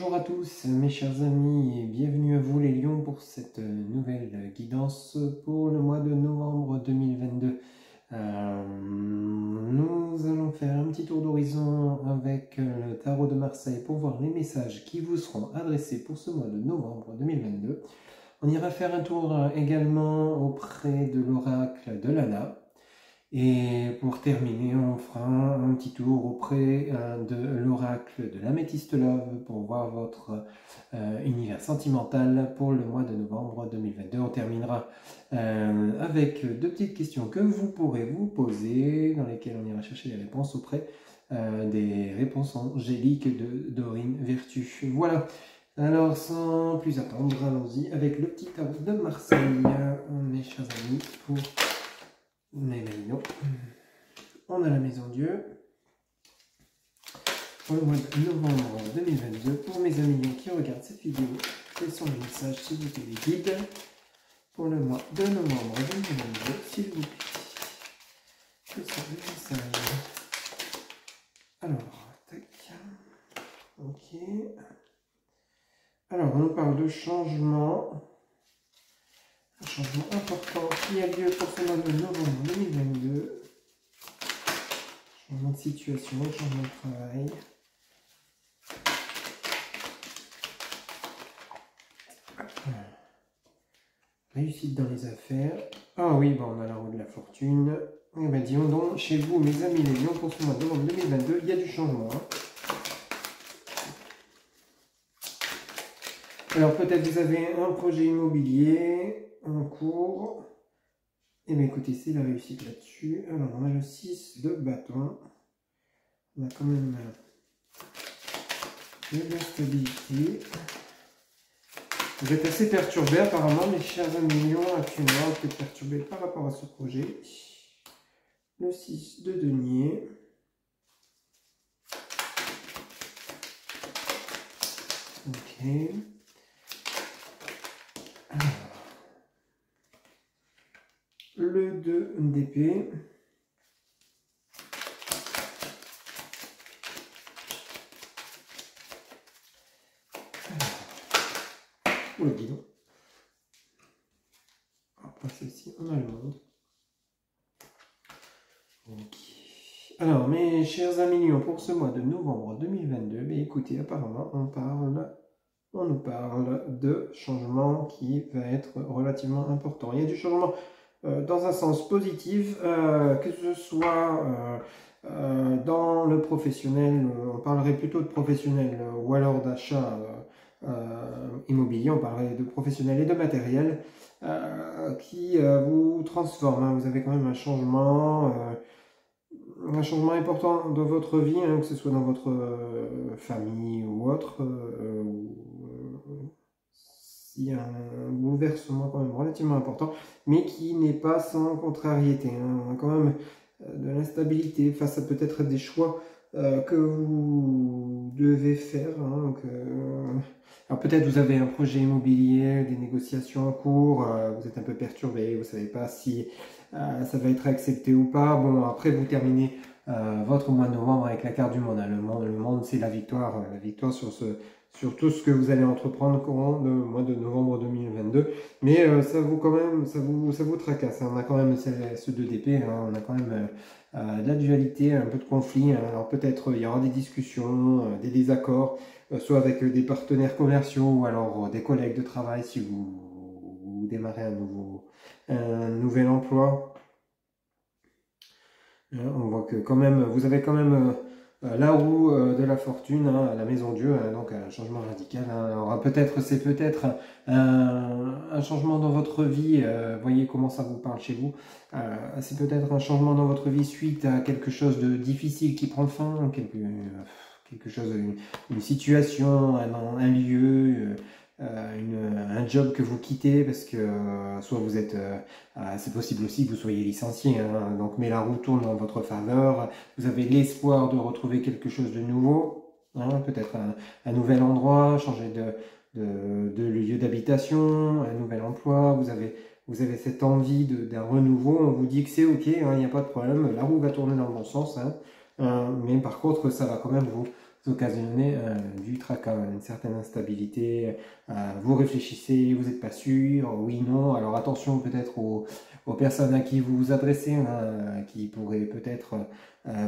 Bonjour à tous mes chers amis et bienvenue à vous les lions pour cette nouvelle guidance pour le mois de novembre 2022. Nous allons faire un petit tour d'horizon avec le tarot de Marseille pour voir les messages qui vous seront adressés pour ce mois de novembre 2022. On ira faire un tour également auprès de l'oracle de Lana. Et pour terminer, on fera un petit tour auprès de l'oracle de l'Améthyste Love pour voir votre univers sentimental pour le mois de novembre 2022. On terminera avec deux petites questions que vous pourrez vous poser, dans lesquelles on ira chercher les réponses auprès des réponses angéliques de Dorine Vertu. Voilà. Alors, sans plus attendre, allons-y avec le petit tarot de Marseille, mes chers amis, pour les Lions. On a la Maison Dieu pour le mois de novembre 2022. Pour mes amis Lions qui regardent cette vidéo, quels sont les messages, s'il vous plaît, les guides pour le mois de novembre 2022, s'il vous plaît. Quels sont les messages? Alors, tac. Ok. Alors, on nous parle de changement. Un changement important qui a lieu pour ce mois de novembre 2022. Changement de situation, changement de travail. Réussite dans les affaires. Ah oui, bon, on a la roue de la fortune. Eh bien, disons donc, chez vous, mes amis les lions, pour ce mois de novembre 2022, il y a du changement. Alors, peut-être vous avez un projet immobilier en cours. Et bien écoutez, c'est la réussite là-dessus. Alors on a le 6 de bâton. On a quand même de la stabilité. Vous êtes assez perturbé apparemment, mes chers amis lions, actuellement, vous êtes perturbé par rapport à ce projet. Le 6 de denier. Ok. Le 2 d'épée. Oula, dis donc. Après celle-ci, on a le monde. Ok. Alors, mes chers amis lions, pour ce mois de novembre 2022, mais écoutez, apparemment, on nous parle de changement qui va être relativement important. Il y a du changement dans un sens positif, que ce soit dans le professionnel, on parlerait plutôt de professionnel ou alors d'achat immobilier, on parlerait de professionnel et de matériel qui vous transforme. Hein. Vous avez quand même un changement important dans votre vie, hein, que ce soit dans votre famille ou autre. Il y a un bouleversement quand même relativement important, mais qui n'est pas sans contrariété. Hein. On a quand même de l'instabilité face à peut-être des choix que vous devez faire. Hein. Alors peut-être vous avez un projet immobilier, des négociations en cours, vous êtes un peu perturbé, vous ne savez pas si ça va être accepté ou pas. Bon, après vous terminez votre mois de novembre avec la carte du monde. Hein. Le monde c'est la victoire sur tout ce que vous allez entreprendre courant le mois de novembre 2022. Mais ça vous tracasse. Hein. On a quand même ce 2 d'épée, hein. On a quand même de la dualité, un peu de conflit. Hein. Alors peut-être il y aura des discussions, des désaccords, soit avec des partenaires commerciaux ou alors des collègues de travail si vous démarrez un nouvel emploi. On voit que quand même, vous avez quand même la roue de la fortune, hein, la Maison Dieu, hein, donc un changement radical. Hein. Alors c'est peut-être un changement dans votre vie. Voyez comment ça vous parle chez vous. C'est peut-être un changement dans votre vie suite à quelque chose de difficile qui prend fin, quelque chose, une situation, un lieu. Un job que vous quittez parce que soit vous êtes, c'est possible aussi que vous soyez licencié, hein, donc mais la roue tourne en votre faveur, vous avez l'espoir de retrouver quelque chose de nouveau, hein, peut-être un nouvel endroit, changer de lieu d'habitation, un nouvel emploi, vous avez cette envie d'un renouveau, on vous dit que c'est ok, hein, il n'y a pas de problème, la roue va tourner dans le bon sens, hein, mais par contre ça va quand même vous occasionner du tracas, une certaine instabilité. Vous réfléchissez, vous n'êtes pas sûr, oui, non. Alors attention peut-être aux personnes à qui vous vous adressez, hein, qui pourraient peut-être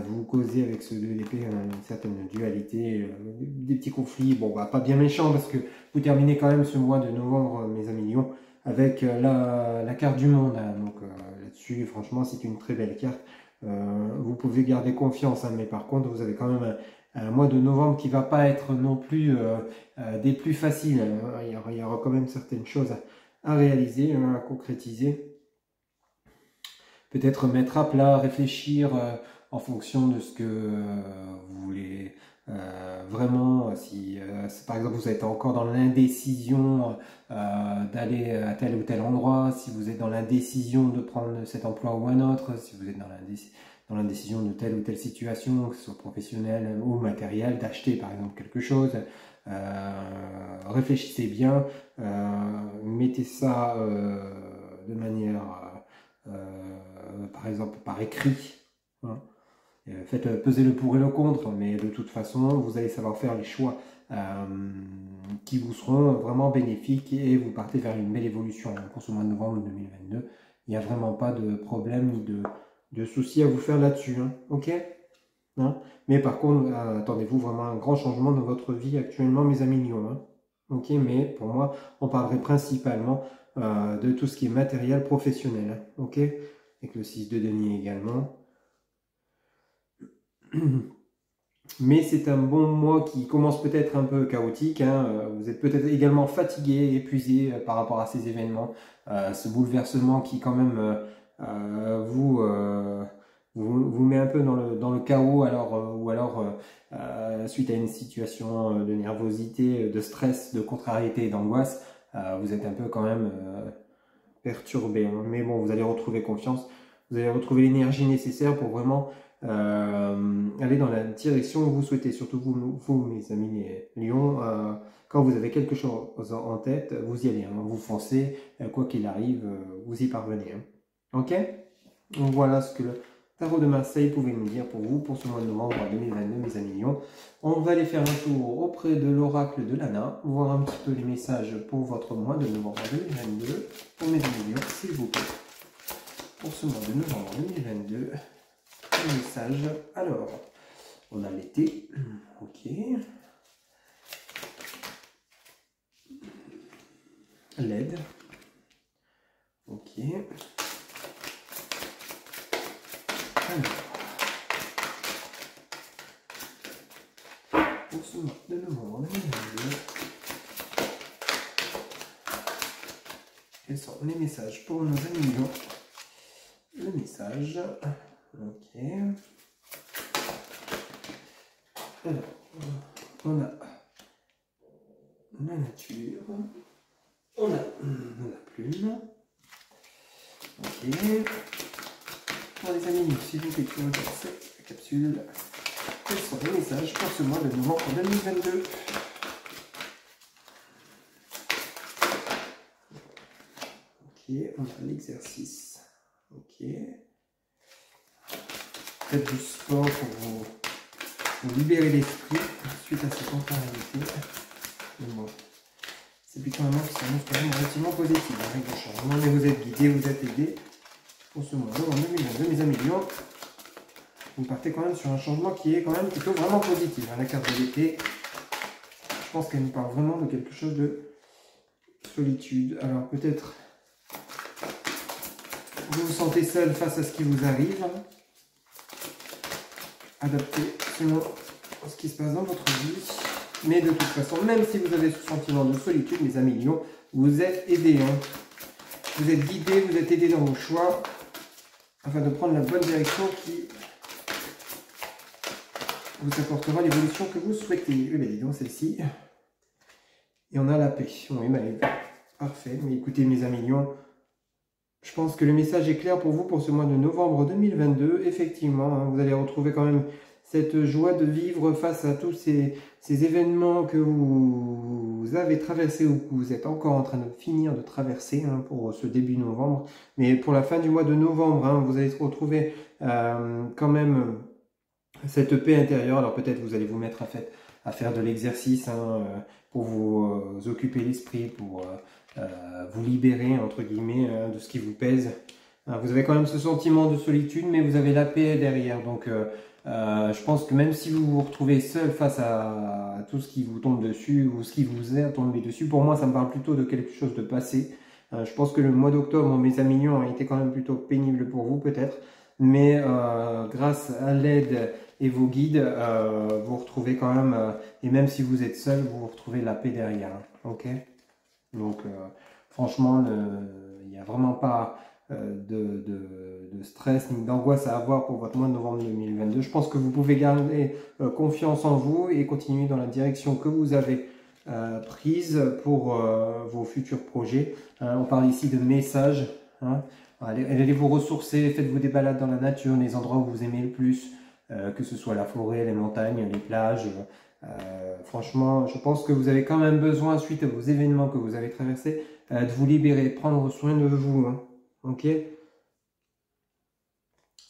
vous causer avec ce 2 d'épée une certaine dualité, des petits conflits. Bon, bah, pas bien méchant parce que vous terminez quand même ce mois de novembre, mes amis Lions, avec la carte du monde. Hein. Donc là-dessus, franchement, c'est une très belle carte. Vous pouvez garder confiance, hein, mais par contre, vous avez quand même un mois de novembre qui va pas être non plus des plus faciles. Hein. Il y aura quand même certaines choses à réaliser, hein, à concrétiser. Peut-être mettre à plat, réfléchir en fonction de ce que vous voulez vraiment. Si par exemple vous êtes encore dans l'indécision d'aller à tel ou tel endroit, si vous êtes dans l'indécision de prendre cet emploi ou un autre, si vous êtes dans l'indécision de telle ou telle situation, que ce soit professionnelle ou matérielle, d'acheter par exemple quelque chose, réfléchissez bien, mettez ça de manière par exemple par écrit, hein. Faites peser le pour et le contre, mais de toute façon vous allez savoir faire les choix qui vous seront vraiment bénéfiques et vous partez vers une belle évolution. Pour ce mois de novembre 2022, il n'y a vraiment pas de problème ni de soucis à vous faire là-dessus, hein. Ok, hein. Mais par contre, attendez-vous vraiment un grand changement dans votre vie actuellement, mes amis Lions, hein. Ok, mais pour moi, on parlerait principalement de tout ce qui est matériel professionnel, hein. Ok, avec le 6 de denier également. Mais c'est un bon mois qui commence peut-être un peu chaotique, hein. Vous êtes peut-être également fatigué, épuisé par rapport à ces événements, ce bouleversement qui quand même vous met un peu dans le chaos, ou alors suite à une situation de nervosité, de stress, de contrariété et d'angoisse, vous êtes un peu quand même perturbé, hein. Mais bon, vous allez retrouver confiance, vous allez retrouver l'énergie nécessaire pour vraiment aller dans la direction que vous souhaitez. Surtout vous mes amis Lions, quand vous avez quelque chose en tête, vous y allez, hein. Vous foncez, quoi qu'il arrive, vous y parvenez, hein. Ok, donc voilà ce que le tarot de Marseille pouvait nous dire pour vous pour ce mois de novembre 2022, mes amis Lions. On va aller faire un tour auprès de l'oracle de Lana, voir un petit peu les messages pour votre mois de novembre 2022 pour mes amis Lions, s'il vous plaît. Pour ce mois de novembre 2022, un message. Alors, on a l'été, ok. L'aide, ok. Alors, pour ce mois de novembre 2022, quels sont les messages pour nos amis Lions? Le message, ok. Alors, on a la nature, on a la plume, ok. Pour les amis, si vous faites cette capsule, quels sont les messages pour ce mois de novembre 2022? Ok, on a l'exercice, ok. Faites du sport pour vous libérer l'esprit suite à cette contrariété. Bon, c'est plutôt un mois qui s'annonce quand même relativement positif avec le changement, mais vous êtes guidé, vous êtes aidé. Pour ce mois de novembre 2022, mes amis Lions, vous partez quand même sur un changement qui est quand même plutôt vraiment positif. La carte de l'été, je pense qu'elle nous parle vraiment de quelque chose de solitude. Alors peut-être vous vous sentez seul face à ce qui vous arrive. Adapté selon ce qui se passe dans votre vie. Mais de toute façon, même si vous avez ce sentiment de solitude, mes amis Lions, vous êtes aidés, hein. Vous êtes guidés, vous êtes aidés dans vos choix afin de prendre la bonne direction qui vous apportera l'évolution que vous souhaitez. Eh bien, dis donc, celle-ci. Et on a la paix. Oui, bah, parfait. Mais écoutez, mes amis Lions, je pense que le message est clair pour vous pour ce mois de novembre 2022. Effectivement, hein, vous allez retrouver quand même cette joie de vivre face à tous ces événements que vous avez traversés ou que vous êtes encore en train de finir de traverser, hein, pour ce début novembre. Mais pour la fin du mois de novembre, hein, vous allez retrouver quand même cette paix intérieure. Alors peut-être vous allez vous mettre à faire de l'exercice pour vous occuper l'esprit, pour vous libérer, entre guillemets, de ce qui vous pèse. Vous avez quand même ce sentiment de solitude, mais vous avez la paix derrière. Donc, je pense que même si vous vous retrouvez seul face à tout ce qui vous tombe dessus ou ce qui vous est tombé dessus, pour moi, ça me parle plutôt de quelque chose de passé. Je pense que le mois d'octobre, mes amis lions, a été quand même plutôt pénible pour vous, peut-être. Mais grâce à l'aide et vos guides, vous retrouvez quand même, et même si vous êtes seul, vous retrouvez la paix derrière. Ok? Donc, franchement, il n'y a vraiment pas de stress ni d'angoisse à avoir pour votre mois de novembre 2022. Je pense que vous pouvez garder confiance en vous et continuer dans la direction que vous avez prise pour vos futurs projets. On parle ici de messages. Allez vous ressourcer, faites-vous des balades dans la nature, les endroits où vous aimez le plus, que ce soit la forêt, les montagnes, les plages. Franchement, je pense que vous avez quand même besoin, suite aux événements que vous avez traversés, de vous libérer, de prendre soin de vous. Ok?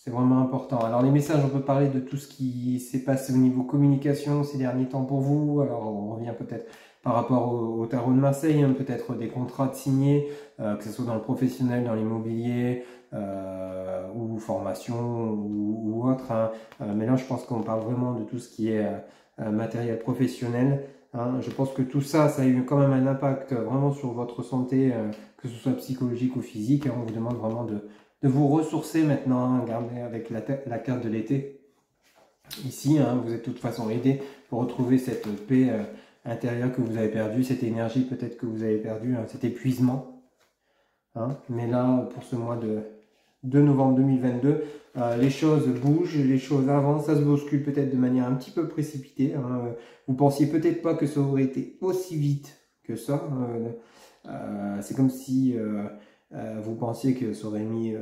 C'est vraiment important. Alors les messages, on peut parler de tout ce qui s'est passé au niveau communication ces derniers temps pour vous. Alors on revient peut-être par rapport au tarot de Marseille, peut-être des contrats de signés, que ce soit dans le professionnel, dans l'immobilier, ou formation ou autre. Mais là, je pense qu'on parle vraiment de tout ce qui est matériel professionnel. Je pense que tout ça, ça a eu quand même un impact vraiment sur votre santé, que ce soit psychologique ou physique. On vous demande vraiment de vous ressourcer maintenant. Regardez avec la carte de l'été. Ici, vous êtes de toute façon aidé pour retrouver cette paix intérieure que vous avez perdue, cette énergie peut-être que vous avez perdue, cet épuisement. Mais là, pour ce mois de novembre 2022, les choses bougent, les choses avancent, ça se bouscule peut-être de manière un petit peu précipitée. Vous pensiez peut-être pas que ça aurait été aussi vite que ça. C'est comme si vous pensiez que ça aurait mis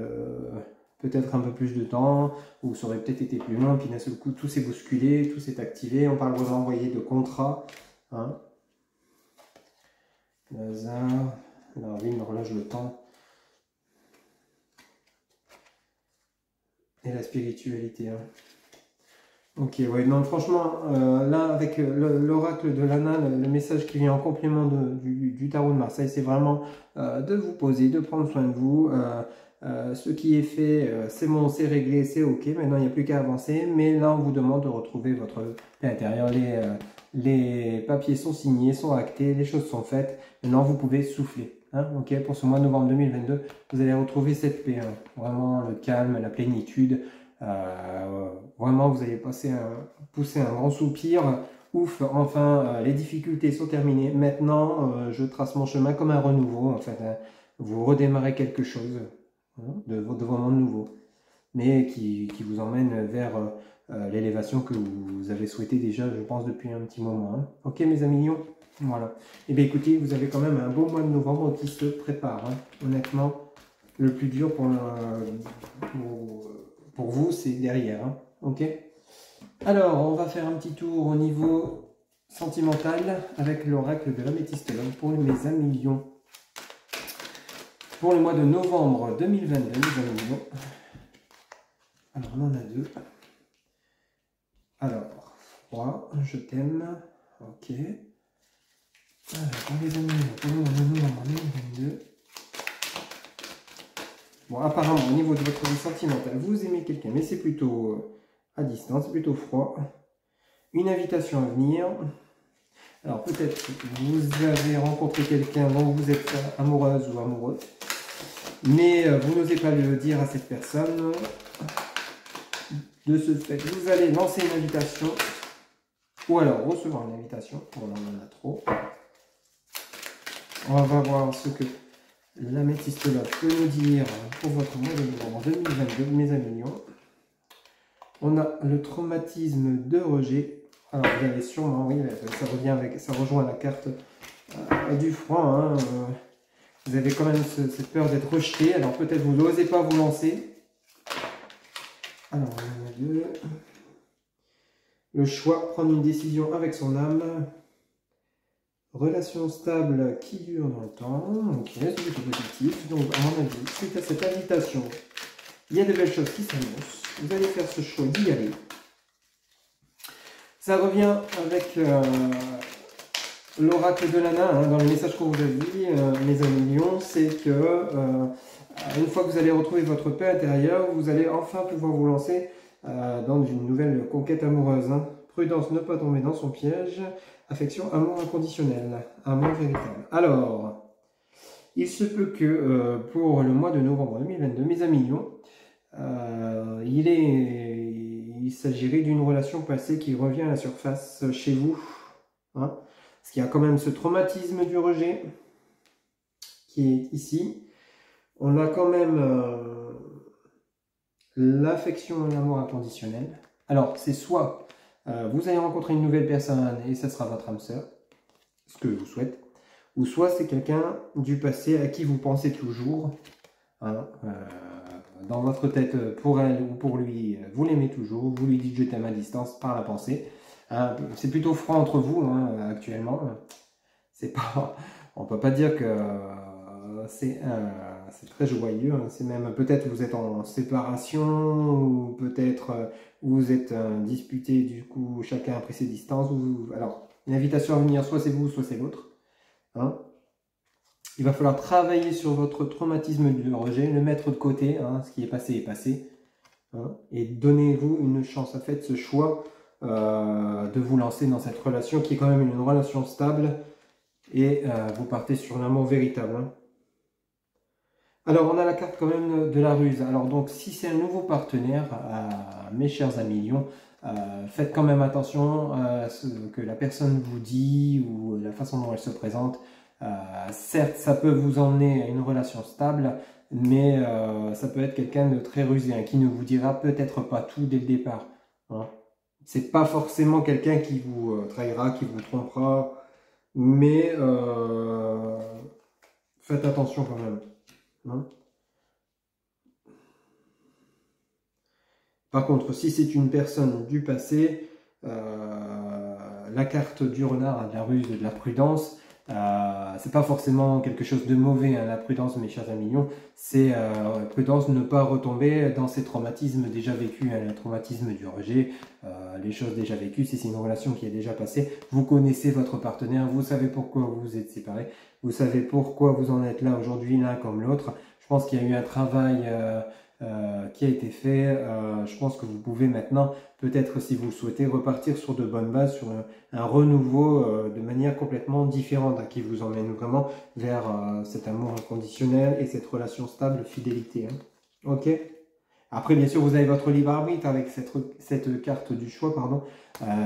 peut-être un peu plus de temps, ou ça aurait peut-être été plus long, puis d'un seul coup tout s'est bousculé, tout s'est activé. On parle vraiment, envoyer de contrats. Lazare, Darwin, l'horloge, le temps. Et la spiritualité. Ok, ouais, non, franchement, là, avec l'oracle de Lana, le message qui vient en complément du tarot de Marseille, c'est vraiment de vous poser, de prendre soin de vous. Ce qui est fait, c'est bon, c'est réglé, c'est ok. Maintenant, il n'y a plus qu'à avancer. Mais là, on vous demande de retrouver votre paix intérieure. Les papiers sont signés, sont actés, les choses sont faites. Maintenant, vous pouvez souffler. Ok, pour ce mois de novembre 2022, vous allez retrouver cette paix. Vraiment, le calme, la plénitude. Vraiment, vous allez pousser un grand soupir. Ouf, enfin, les difficultés sont terminées. Maintenant, je trace mon chemin comme un renouveau. En fait, vous redémarrez quelque chose de vraiment nouveau, mais qui vous emmène vers l'élévation que vous avez souhaité déjà, je pense, depuis un petit moment. Ok, mes amis lions, voilà. Et bien écoutez, vous avez quand même un beau mois de novembre qui se prépare. Honnêtement, le plus dur pour vous, c'est derrière. Ok. Alors, on va faire un petit tour au niveau sentimental avec l'oracle de l'améthyste pour mes amis lions. Pour le mois de novembre 2022, nous allons... Alors, on en a deux. Alors, 3, je t'aime. Ok. Alors, les amis, pour le mois de novembre 2022. Bon, apparemment, au niveau de votre vie sentimentale, vous aimez quelqu'un, mais c'est plutôt à distance, c'est plutôt froid. Une invitation à venir. Alors, peut-être que vous avez rencontré quelqu'un dont vous êtes amoureuse ou amoureux. Mais vous n'osez pas le dire à cette personne. De ce fait, vous allez lancer une invitation ou alors recevoir une invitation. On en a trop. On va voir ce que l'améthyste peut nous dire pour votre mois de novembre 2022, mes amis lions. On a le traumatisme de rejet. Alors vous allez sûrement, oui, ça rejoint la carte du froid. Vous avez quand même cette peur d'être rejeté, alors peut-être vous n'osez pas vous lancer. Alors, on en a deux. Le choix, prendre une décision avec son âme. Relation stable qui dure dans le temps. Ok, c'est plutôt positif. Donc, à mon avis, suite à cette invitation, il y a de belles choses qui s'annoncent. Vous allez faire ce choix d'y aller. Ça revient avec l'oracle de Lana, hein, dans le message qu'on vous a dit, mes amis lions, c'est que une fois que vous allez retrouver votre paix intérieure, vous allez enfin pouvoir vous lancer dans une nouvelle conquête amoureuse. Hein. Prudence, ne pas tomber dans son piège. Affection, amour inconditionnel, amour véritable. Alors, il se peut que pour le mois de novembre 2022, mes amis lions, il s'agirait d'une relation passée qui revient à la surface chez vous. Hein, parce qu'il y a quand même ce traumatisme du rejet qui est ici. On a quand même l'affection et l'amour inconditionnel. Alors, c'est soit vous allez rencontrer une nouvelle personne et ça sera votre âme sœur, ce que je vous souhaite, ou soit c'est quelqu'un du passé à qui vous pensez toujours, hein, dans votre tête, pour elle ou pour lui, vous l'aimez toujours, vous lui dites je t'aime à distance par la pensée. Hein, c'est plutôt franc entre vous hein, actuellement. C'est pas, on peut pas dire que c'est très joyeux. Hein. C'est même peut-être vous êtes en séparation ou peut-être vous êtes disputé. Du coup, chacun a pris ses distances. Alors, une invitation à venir, soit c'est vous, soit c'est l'autre. Hein. Il va falloir travailler sur votre traumatisme du rejet, le mettre de côté. Hein, ce qui est passé. Hein, et donnez-vous une chance. Faites ce choix de vous lancer dans cette relation qui est quand même une relation stable et vous partez sur l'amour véritable. Hein. Alors on a la carte quand même de la ruse. Alors donc si c'est un nouveau partenaire, mes chers amis lions, faites quand même attention à ce que la personne vous dit ou la façon dont elle se présente. Certes ça peut vous emmener à une relation stable, mais ça peut être quelqu'un de très rusé, hein, qui ne vous dira peut-être pas tout dès le départ. Hein. C'est pas forcément quelqu'un qui vous trahira, qui vous trompera, mais faites attention quand même. Hein. Par contre, si c'est une personne du passé, la carte du renard, de la ruse, de la prudence, c'est pas forcément quelque chose de mauvais, hein, la prudence, mes chers amis lions, c'est prudence, ne pas retomber dans ces traumatismes déjà vécus, hein, le traumatisme du rejet, les choses déjà vécues, si c'est une relation qui est déjà passée, vous connaissez votre partenaire, vous savez pourquoi vous vous êtes séparés, vous savez pourquoi vous en êtes là aujourd'hui, l'un comme l'autre. Je pense qu'il y a eu un travail qui a été fait. Je pense que vous pouvez maintenant, peut-être si vous le souhaitez, repartir sur de bonnes bases, sur un renouveau de manière complètement différente, qui vous emmène vraiment vers cet amour inconditionnel et cette relation stable, fidélité. Hein. Ok. Après, bien sûr, vous avez votre libre arbitre avec cette carte du choix, pardon.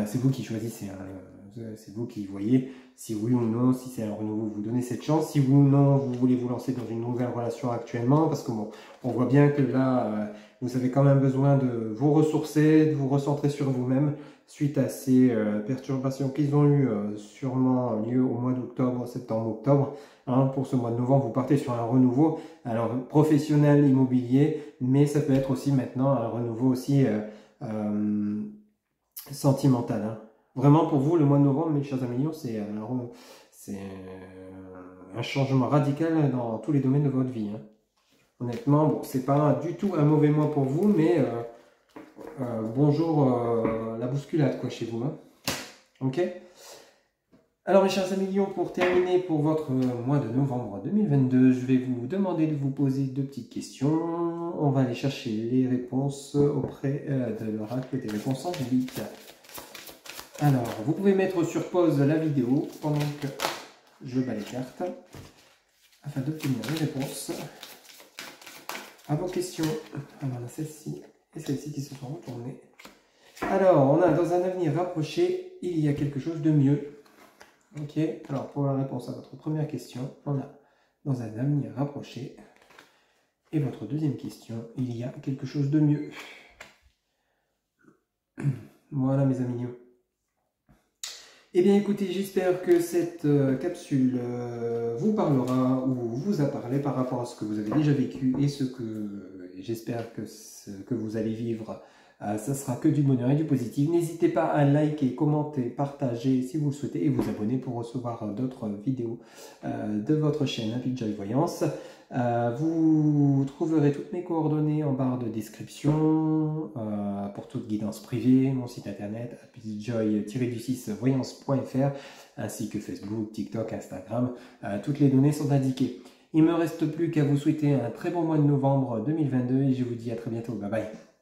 C'est vous qui choisissez. Hein. C'est vous qui voyez si oui ou non, si c'est un renouveau, vous donnez cette chance. Si oui ou non, vous voulez vous lancer dans une nouvelle relation actuellement, parce que bon, on voit bien que là, vous avez quand même besoin de vous ressourcer, de vous recentrer sur vous-même, suite à ces perturbations qu'ils ont eu sûrement lieu au mois d'octobre, septembre-octobre. Hein, pour ce mois de novembre, vous partez sur un renouveau, alors professionnel, immobilier, mais ça peut être aussi maintenant un renouveau aussi sentimental. Hein. Vraiment, pour vous, le mois de novembre, mes chers amis, c'est un changement radical dans tous les domaines de votre vie. Hein. Honnêtement, bon, c'est pas du tout un mauvais mois pour vous, mais bonjour la bousculade quoi chez vous. Hein. Ok. Alors mes chers amis lions, pour terminer pour votre mois de novembre 2022, je vais vous demander de vous poser 2 petites questions. On va aller chercher les réponses auprès de l'oracle des réponses angéliques. Alors, vous pouvez mettre sur pause la vidéo pendant que je bats les cartes afin d'obtenir les réponses à vos questions. Alors, on a celle-ci et celle-ci qui se sont retournées. Alors, on a dans un avenir rapproché, il y a quelque chose de mieux. Ok, alors pour la réponse à votre première question, on a dans un avenir rapproché. Et votre deuxième question, il y a quelque chose de mieux. Voilà mes amis. Eh bien écoutez, j'espère que cette capsule vous parlera ou vous a parlé par rapport à ce que vous avez déjà vécu et ce que j'espère que ce que vous allez vivre, ça sera que du bonheur et du positif. N'hésitez pas à liker, commenter, partager si vous le souhaitez et vous abonner pour recevoir d'autres vidéos de votre chaîne Happy Joy Voyance. Vous trouverez toutes mes coordonnées en barre de description pour toute guidance privée, mon site internet happyjoy-voyance.fr ainsi que Facebook, TikTok, Instagram. Toutes les données sont indiquées. Il ne me reste plus qu'à vous souhaiter un très bon mois de novembre 2022 et je vous dis à très bientôt. Bye bye.